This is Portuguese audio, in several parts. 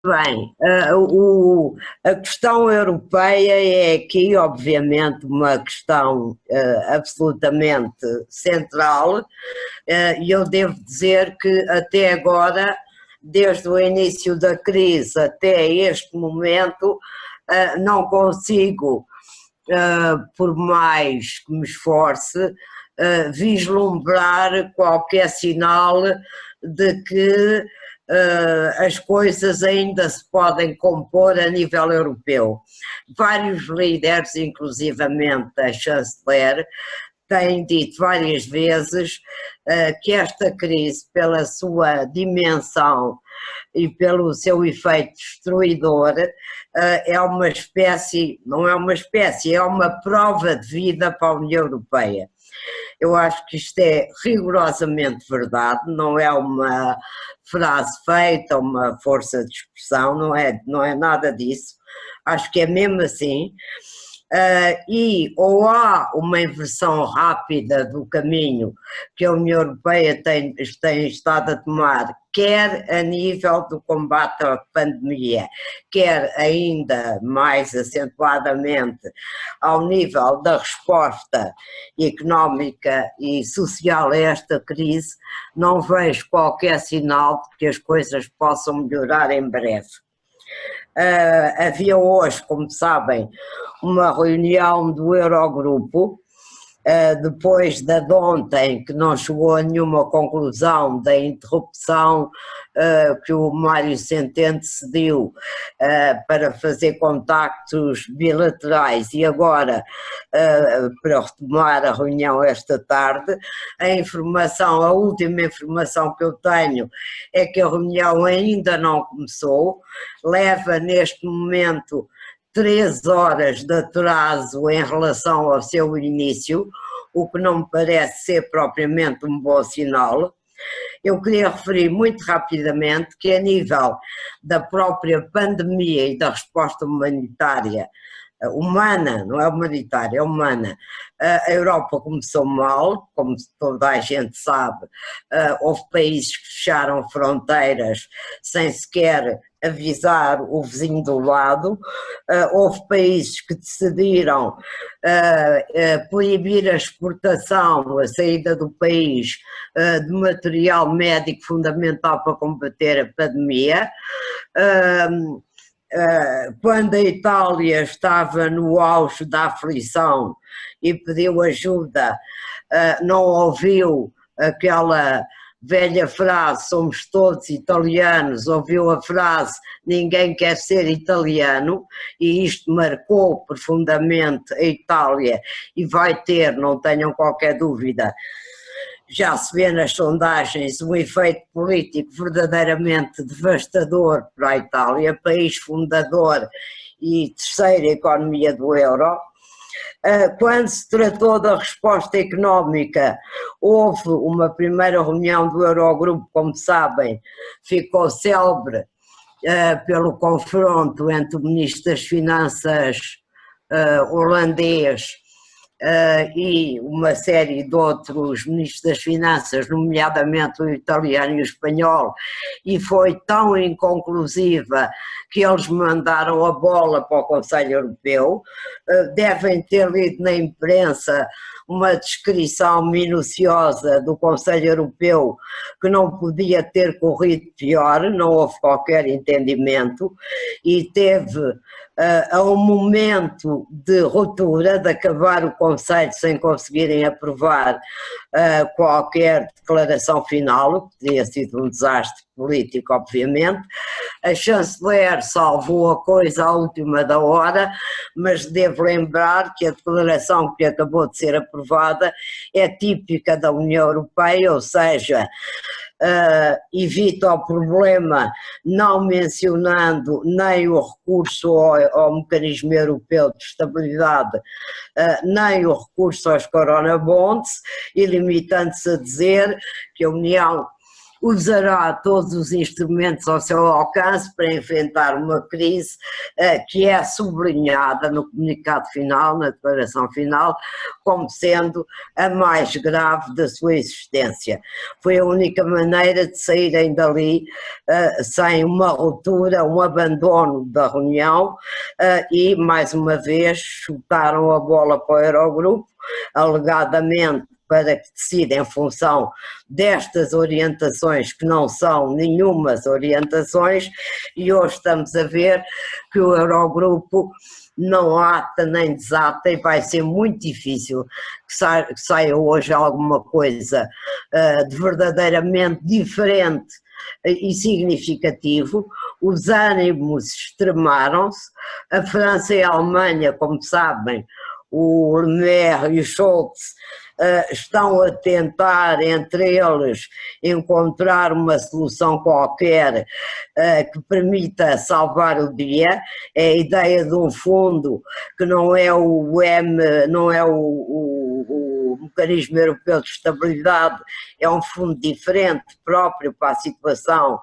Bem, a questão europeia é aqui, obviamente, uma questão absolutamente central, e eu devo dizer que até agora, desde o início da crise até este momento, não consigo, por mais que me esforce, vislumbrar qualquer sinal de que as coisas ainda se podem compor a nível europeu. Vários líderes, inclusivamente a chanceler, têm dito várias vezes que esta crise, pela sua dimensão e pelo seu efeito destruidor, é uma espécie, não é uma espécie, é uma prova de vida para a União Europeia. Eu acho que isto é rigorosamente verdade, não é uma frase feita, uma força de expressão, não é nada disso, acho que é mesmo assim. E ou há uma inversão rápida do caminho que a União Europeia tem estado a tomar, quer a nível do combate à pandemia, quer ainda mais acentuadamente ao nível da resposta económica e social a esta crise, não vejo qualquer sinal de que as coisas possam melhorar em breve. Havia hoje, como sabem, uma reunião do Eurogrupo, depois da de ontem, que não chegou a nenhuma conclusão da interrupção que o Mário Centeno decidiu para fazer contactos bilaterais e agora para retomar a reunião esta tarde. A última informação que eu tenho é que a reunião ainda não começou, leva neste momento 3 horas de atraso em relação ao seu início, o que não me parece ser propriamente um bom sinal. Eu queria referir muito rapidamente que a nível da própria pandemia e da resposta humanitária, humana, não é humanitária, é humana, a Europa começou mal, como toda a gente sabe, houve países que fecharam fronteiras sem sequer avisar o vizinho do lado, houve países que decidiram proibir a exportação, a saída do país de material médico fundamental para combater a pandemia. Quando a Itália estava no auge da aflição e pediu ajuda, não ouviu aquela velha frase, somos todos italianos, ouviu a frase, ninguém quer ser italiano, e isto marcou profundamente a Itália e vai ter, não tenham qualquer dúvida, já se vê nas sondagens um efeito político verdadeiramente devastador para a Itália, país fundador e terceira economia do euro. Quando se tratou da resposta económica, houve uma primeira reunião do Eurogrupo, como sabem, ficou célebre pelo confronto entre o Ministro das Finanças holandês e uma série de outros ministros das Finanças, nomeadamente o italiano e o espanhol, e foi tão inconclusiva que eles mandaram a bola para o Conselho Europeu. Devem ter lido na imprensa uma descrição minuciosa do Conselho Europeu que não podia ter corrido pior, não houve qualquer entendimento e teve a um momento de ruptura, de acabar o Conselho sem conseguirem aprovar qualquer declaração final, o que teria sido um desastre político, obviamente. A chanceler salvou a coisa à última da hora, mas devo lembrar que a declaração que acabou de ser aprovada é típica da União Europeia, ou seja, evita o problema não mencionando nem o recurso ao mecanismo europeu de estabilidade, nem o recurso aos coronabonds, e limitando-se a dizer que a União usará todos os instrumentos ao seu alcance para enfrentar uma crise que é sublinhada no comunicado final, na declaração final, como sendo a mais grave da sua existência. Foi a única maneira de saírem dali sem uma ruptura, um abandono da reunião e, mais uma vez, chutaram a bola para o Eurogrupo, alegadamente para que decida em função destas orientações que não são nenhumas orientações, e hoje estamos a ver que o Eurogrupo não ata nem desata e vai ser muito difícil que saia hoje alguma coisa de verdadeiramente diferente e significativo. Os ânimos extremaram-se, a França e a Alemanha, como sabem, o Le Maire e o Scholz estão a tentar entre eles encontrar uma solução qualquer que permita salvar o dia. É a ideia de um fundo que não é não é o Mecanismo Europeu de Estabilidade, é um fundo diferente, próprio para a situação,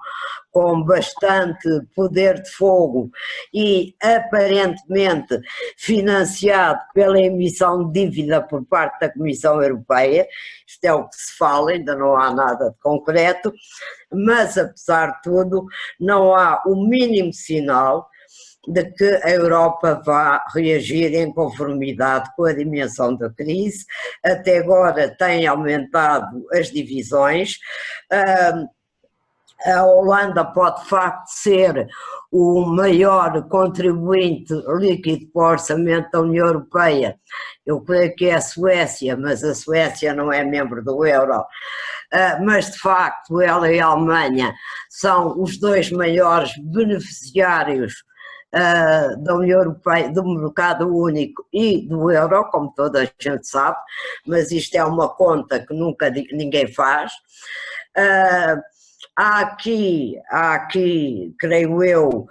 com bastante poder de fogo e aparentemente financiado pela emissão de dívida por parte da Comissão Europeia. Isto é o que se fala, ainda não há nada de concreto, mas apesar de tudo não há o mínimo sinal de que a Europa vá reagir em conformidade com a dimensão da crise. Até agora têm aumentado as divisões. A Holanda pode de facto ser o maior contribuinte líquido para o orçamento da União Europeia. Eu creio que é a Suécia, mas a Suécia não é membro do euro. Mas de facto ela e a Alemanha são os dois maiores beneficiários da União Europeia, do mercado único e do euro, como toda a gente sabe, mas isto é uma conta que nunca ninguém faz. Há aqui, creio eu,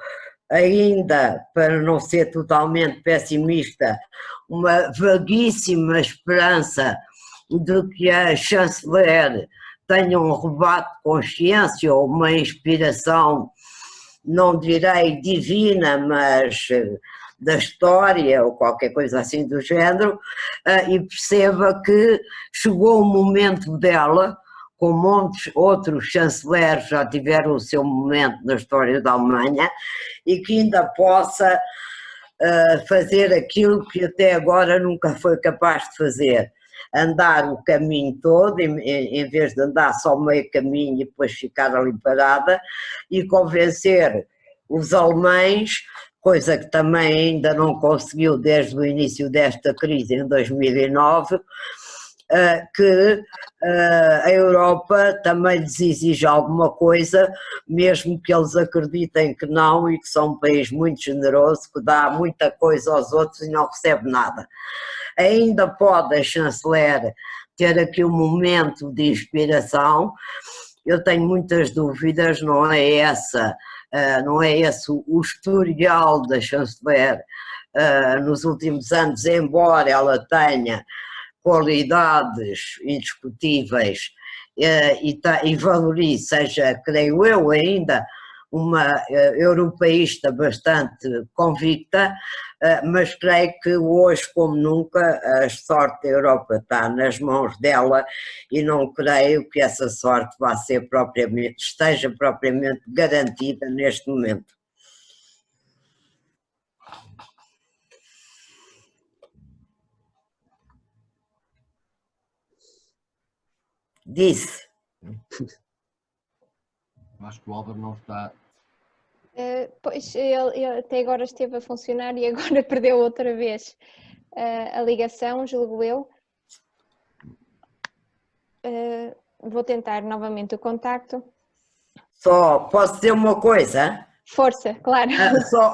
ainda, para não ser totalmente pessimista, uma vaguíssima esperança de que a chanceler tenha um rebate de consciência ou uma inspiração, não direi divina, mas da história ou qualquer coisa assim do género, e perceba que chegou o momento dela, como muitos outros chanceleres já tiveram o seu momento na história da Alemanha, e que ainda possa fazer aquilo que até agora nunca foi capaz de fazer, andar o caminho todo, em vez de andar só meio caminho e depois ficar ali parada, e convencer os alemães, coisa que também ainda não conseguiu desde o início desta crise em 2009, que a Europa também lhes exige alguma coisa, mesmo que eles acreditem que não, e que são um país muito generoso, que dá muita coisa aos outros e não recebe nada. Ainda pode a chanceler ter aqui um momento de inspiração. Eu tenho muitas dúvidas, não é esse o historial da chanceler nos últimos anos, embora ela tenha qualidades indiscutíveis e valorize, seja, creio eu, ainda uma europeísta bastante convicta, mas creio que hoje, como nunca, a sorte da Europa está nas mãos dela e não creio que essa sorte esteja propriamente garantida neste momento. Disse. Acho que o Álvaro não está. Pois, ele até agora esteve a funcionar e agora perdeu outra vez a ligação, julgo eu. Vou tentar novamente o contacto. Só posso dizer uma coisa? Força, claro.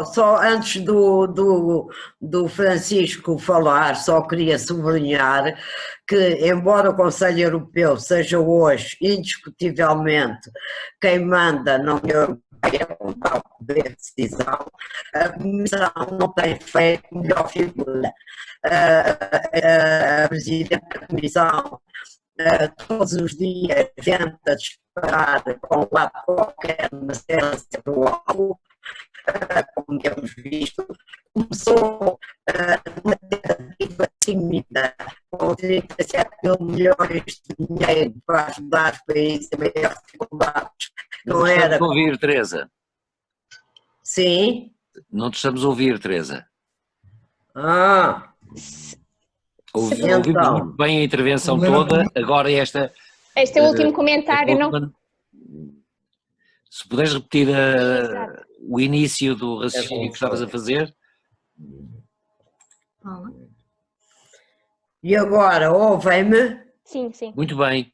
Só antes do Francisco falar, só queria sublinhar que, embora o Conselho Europeu seja hoje indiscutivelmente quem manda na União Europeia com tal poder de decisão, a Comissão não tem feito melhor figura. A Presidente da Comissão todos os dias tenta disparar para um lado qualquer na ciência do alvo, como temos visto, começou uma tentativa tímida com 37 mil milhões de dinheiro para ajudar os países em maiores dificuldades. Não estamos a ouvir, Teresa. Sim? Não te estamos a ouvir, Teresa. Então. Ouvimos muito bem a intervenção toda, agora esta... Este é o último comentário, não? Se puderes repetir o início do raciocínio que estavas a fazer. E agora, ouvem-me? Sim, sim. Muito bem.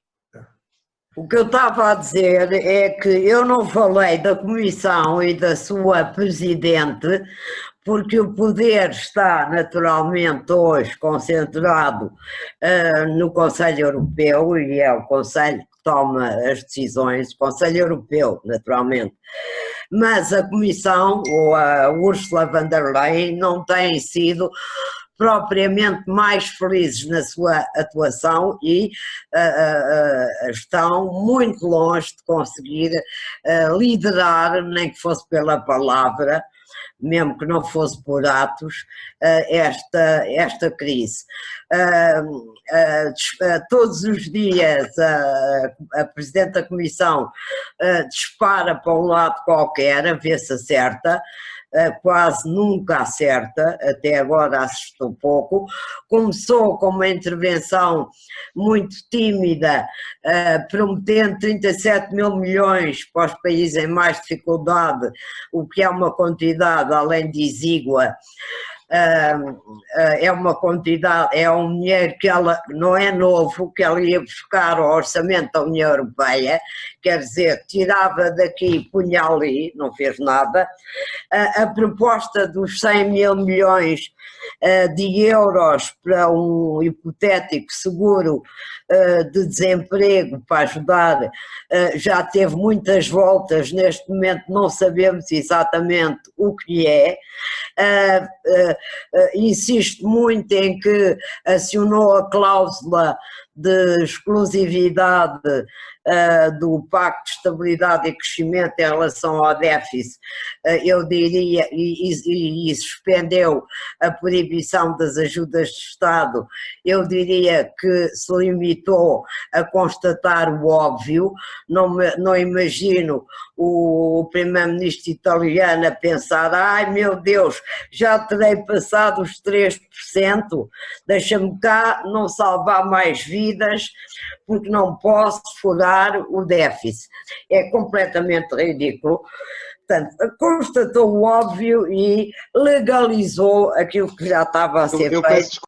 O que eu estava a dizer é que eu não falei da Comissão e da sua Presidente, porque o poder está naturalmente hoje concentrado no Conselho Europeu, e é o Conselho que toma as decisões, o Conselho Europeu, naturalmente. Mas a Comissão, ou a Ursula von der Leyen, não tem sido propriamente mais felizes na sua atuação e estão muito longe de conseguir liderar, nem que fosse pela palavra, mesmo que não fosse por atos, esta crise. Todos os dias a Presidente da Comissão dispara para um lado qualquer, a ver se acerta, quase nunca acerta, até agora acertou pouco. Começou com uma intervenção muito tímida, prometendo 37 mil milhões para os países em mais dificuldade, o que é uma quantidade além de exígua. É uma quantidade, é um dinheiro que ela não é novo, que ela ia buscar ao orçamento da União Europeia, quer dizer, tirava daqui e punha ali, não fez nada. A proposta dos 100 mil milhões de euros para um hipotético seguro de desemprego para ajudar já teve muitas voltas, neste momento não sabemos exatamente o que é. Insisto muito em que acionou a cláusula de exclusividade do Pacto de Estabilidade e Crescimento em relação ao déficit, eu diria, e suspendeu a proibição das ajudas de Estado, eu diria que se limitou a constatar o óbvio. Não imagino o primeiro-ministro italiano a pensar: ai meu Deus, já terei passado os 3%, deixa-me cá não salvar mais vidas, porque não posso furar o déficit. É completamente ridículo. Portanto, constatou o óbvio e legalizou aquilo que já estava a ser feito.